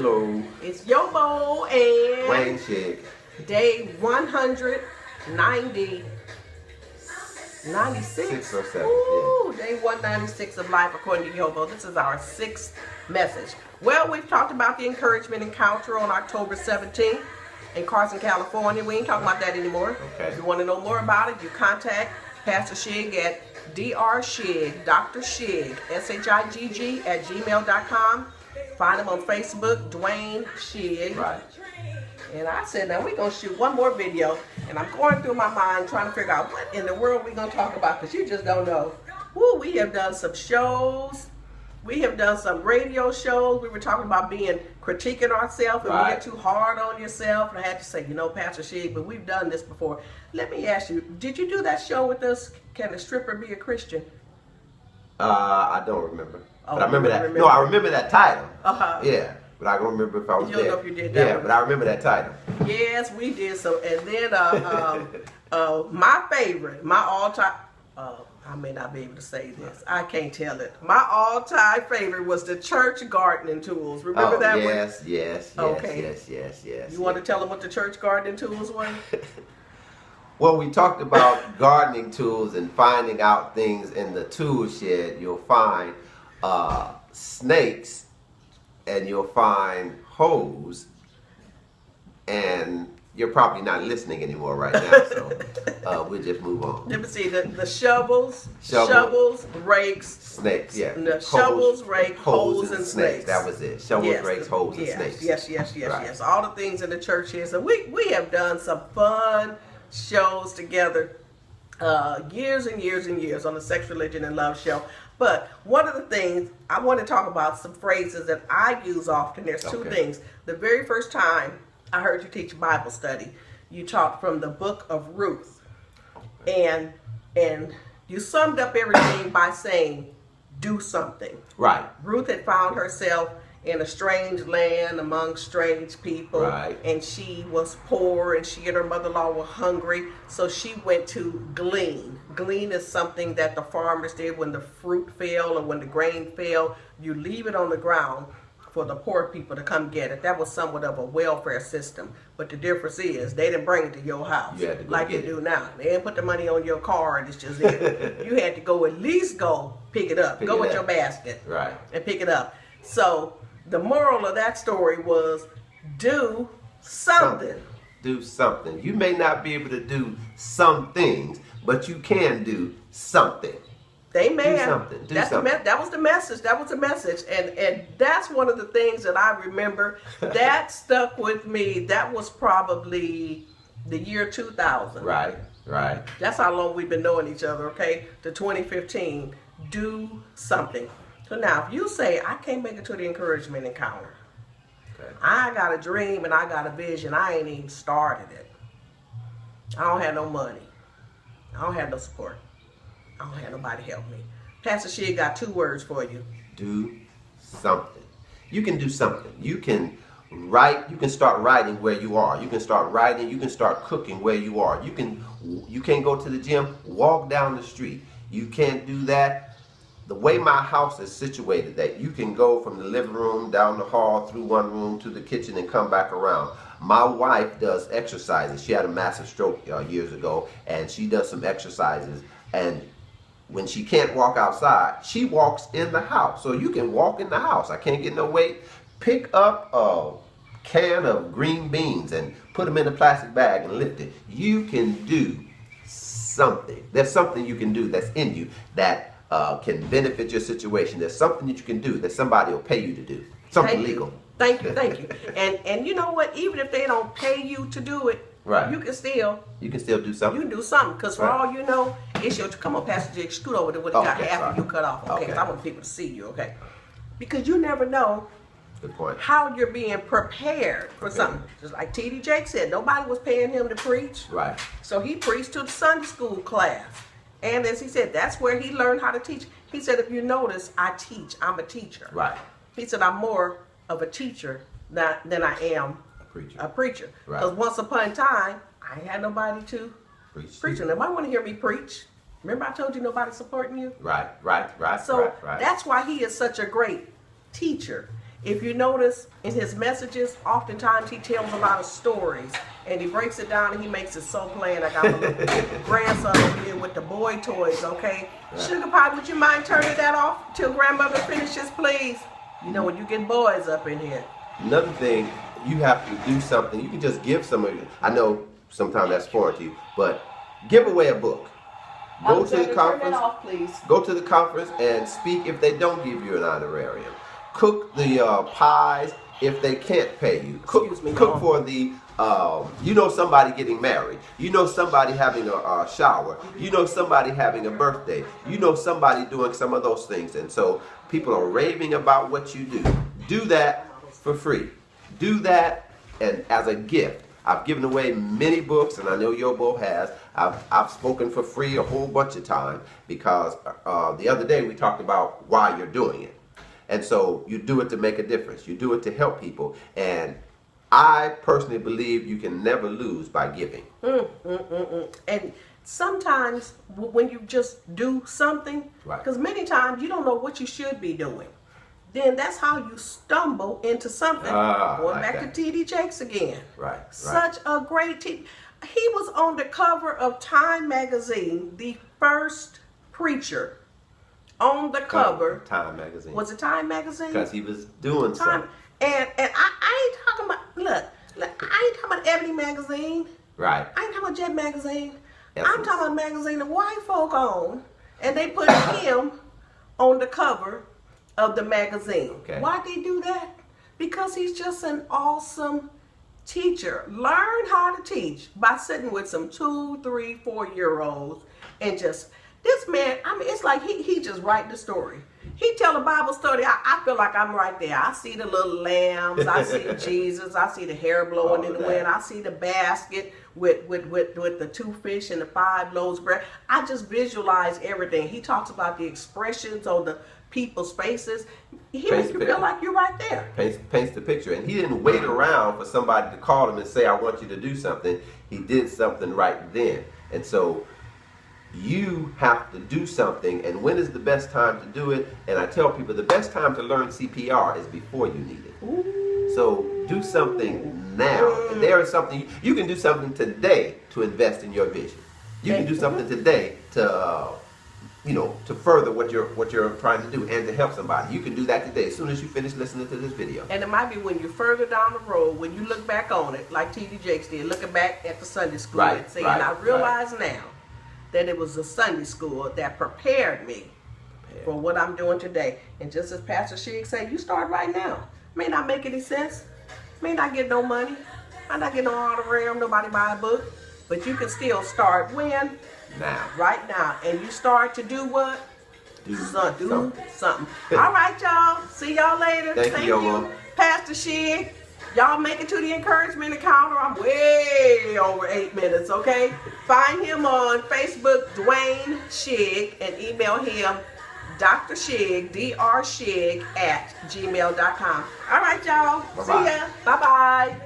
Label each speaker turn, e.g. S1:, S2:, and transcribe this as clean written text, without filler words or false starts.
S1: Hello.
S2: It's YoBo and
S1: Dwayne Shigg.
S2: Day 196.
S1: 6 or 7.
S2: Ooh, Day 196 of life according to YoBo. This is our 6th message. Well, we've talked about the encouragement encounter on October 17th in Carson, California. We ain't talking about that anymore.
S1: Okay.
S2: If you want to know more about it, you contact Pastor Shigg at drshigg, Dr. Shigg, SHIGG at gmail.com. Find him on Facebook, Dwayne Shigg.
S1: Right.
S2: And I said, now we're going to shoot one more video. And I'm going through my mind trying to figure out what in the world we're going to talk about, because you just don't know. Woo, we have done some shows. We have done some radio shows. We were talking about critiquing ourselves and being too hard on yourself. And I had to say, Pastor Shigg, but we've done this before. Let me ask you, did you do that show with us, Can a Stripper Be a Christian?
S1: I don't remember.
S2: Oh,
S1: but I remember that. No, I remember that title.
S2: Uh-huh.
S1: Yeah, but I don't remember if I was there.
S2: You don't know if you did that one.
S1: But I remember that title.
S2: Yes, we did. So, and then my favorite, my all-time, I may not be able to say this. I can't tell it. My all-time favorite was the church gardening tools. Remember that one?
S1: Yes.
S2: You want to tell them what the church gardening tools were?
S1: Well, we talked about gardening tools and finding out things in the tool shed. You'll find snakes, and you'll find hoes, and you're probably not listening anymore right now, so we'll just move on.
S2: Let me see, the shovels, rakes,
S1: snakes, yeah.
S2: The shovels, rakes, hoes, and snakes.
S1: That was it. Shovels, rakes, hoes, and snakes.
S2: Yes. All the things in the church here. So we have done some fun shows together years and years and years on the Sex, Religion, and Love show. But one of the things I want to talk about, some phrases that I use often. There's two things. The very first time I heard you teach Bible study, you taught from the book of Ruth. And you summed up everything by saying, do something.
S1: Right.
S2: Ruth had found herself in a strange land among strange people.
S1: Right.
S2: And she was poor, and she and her mother-in-law were hungry. So she went to glean. Glean is something that the farmers did when the fruit fell or when the grain fell. You leave it on the ground for the poor people to come get it. That was somewhat of a welfare system. But the difference is they didn't bring it to your house like they do now. They didn't put the money on your card. It's just there. You had to go at least go pick it up. Go with your basket and pick it up. So the moral of that story was do something.
S1: Do something. You may not be able to do some things, but you can do something.
S2: Amen.
S1: Do something.
S2: That was the message. That was the message. And that's one of the things that I remember that stuck with me. That was probably the year 2000.
S1: Right.
S2: That's how long we've been knowing each other, okay? To 2015. Do something. So now, if you say, I can't make it to the encouragement encounter. Okay. I got a dream and I got a vision. I ain't even started it. I don't have no money. I don't have no support. I don't have nobody help me. Pastor Shigg got 2 words for you. Do
S1: something. You can do something. You can write. You can start writing where you are. You can start writing. You can start cooking where you are. You can't go to the gym. Walk down the street. You can't do that. The way my house is situated, that you can go from the living room down the hall through one room to the kitchen and come back around. My wife does exercises. She had a massive stroke years ago, and she does some exercises. And when she can't walk outside, she walks in the house. So you can walk in the house. I can't get no weight. Pick up a can of green beans and put them in a plastic bag and lift it. You can do something. There's something you can do that's in you that can benefit your situation. There's something that you can do that somebody will pay you to do. Something legal.
S2: Thank you. And you know what? Even if they don't pay you to do it, you can still
S1: do something.
S2: You can do something, because for all you know, it's your, come on, Pastor Jig, scoot over there with the guy after you cut off, okay? Because I want people to see you, okay? Because you never know how you're being prepared for something. Just like T.D. Jakes said, nobody was paying him to preach.
S1: Right.
S2: So he preached to the Sunday school class. And as he said, that's where he learned how to teach. He said, if you notice, I teach. I'm a teacher.
S1: Right.
S2: He said, I'm more of a teacher than I am a preacher. Because once upon a time, I ain't had nobody to preach. And nobody want to hear me preach. Remember I told you nobody supporting you?
S1: Right.
S2: So that's why he is such a great teacher. If you notice in his messages, oftentimes he tells a lot of stories and he breaks it down and he makes it so plain. I got my little grandson over here with the boy toys, okay? Right. Sugar Pie, would you mind turning that off till grandmother finishes, please? You know, when you get boys up in here.
S1: Another thing, you have to do something. You can just give somebody, I know sometimes that's foreign to you, but give away a book. Go to the conference.
S2: Off, please.
S1: Go to the conference and speak if they don't give you an honorarium. Cook the pies if they can't pay you. Cook for the, you know, somebody getting married. You know, somebody having a shower. You know, somebody having a birthday. You know, somebody doing some of those things. And so people are raving about what you do. Do that for free. Do that and as a gift. I've given away many books, and I know YoBo has. I've spoken for free a whole bunch of times because the other day we talked about why you're doing it. And so you do it to make a difference. You do it to help people. And I personally believe you can never lose by giving.
S2: And sometimes when you just do something, because many times you don't know what you should be doing, then that's how you stumble into something. Going back to T.D. Jakes again. Such a great He was on the cover of Time magazine, the first preacher on the cover.
S1: Time magazine.
S2: Was it Time magazine?
S1: Because he was doing something.
S2: And I ain't talking about, look, I ain't talking about Ebony magazine.
S1: Right.
S2: I ain't talking about Jet magazine.
S1: Essence.
S2: I'm talking about a magazine that white folk own. And they put him on the cover of the magazine.
S1: Okay.
S2: Why'd they do that? Because he's just an awesome teacher. Learn how to teach by sitting with some 2, 3, 4-year-olds and just, this man, I mean, it's like he just write the story. He tell a Bible study. I feel like I'm right there. I see the little lambs. I see Jesus. I see the hair blowing in the wind. I see the basket with the 2 fish and the 5 loaves of bread. I just visualize everything. He talks about the expressions on the people's faces. He makes you feel like you're right there.
S1: Paints the picture. And he didn't wait around for somebody to call him and say, I want you to do something. He did something right then. And so you have to do something. And when is the best time to do it? And I tell people the best time to learn CPR is before you need it.
S2: Ooh.
S1: So do something now. And there is something, you can do something today to invest in your vision. You can do something today to to further what you're trying to do and to help somebody. You can do that today as soon as you finish listening to this video.
S2: And it might be when you're further down the road, when you look back on it, like T.D. Jakes did, looking back at the Sunday school and saying, I realize now that it was the Sunday school that prepared me for what I'm doing today. And just as Pastor Shigg said, you start right now. May not make any sense. May not get no money. Might not get no honorarium. Nobody buy a book. But you can still start when?
S1: Now.
S2: Right now. And you start to do what?
S1: Do
S2: something. All right, y'all. See y'all later.
S1: Thank you,
S2: Pastor Shigg. Y'all make it to the encouragement encounter. I'm way over 8 minutes, okay? Find him on Facebook, Dwayne Shigg, and email him, Dr. Shigg, drshigg @gmail.com. All right, y'all. See ya. Bye-bye.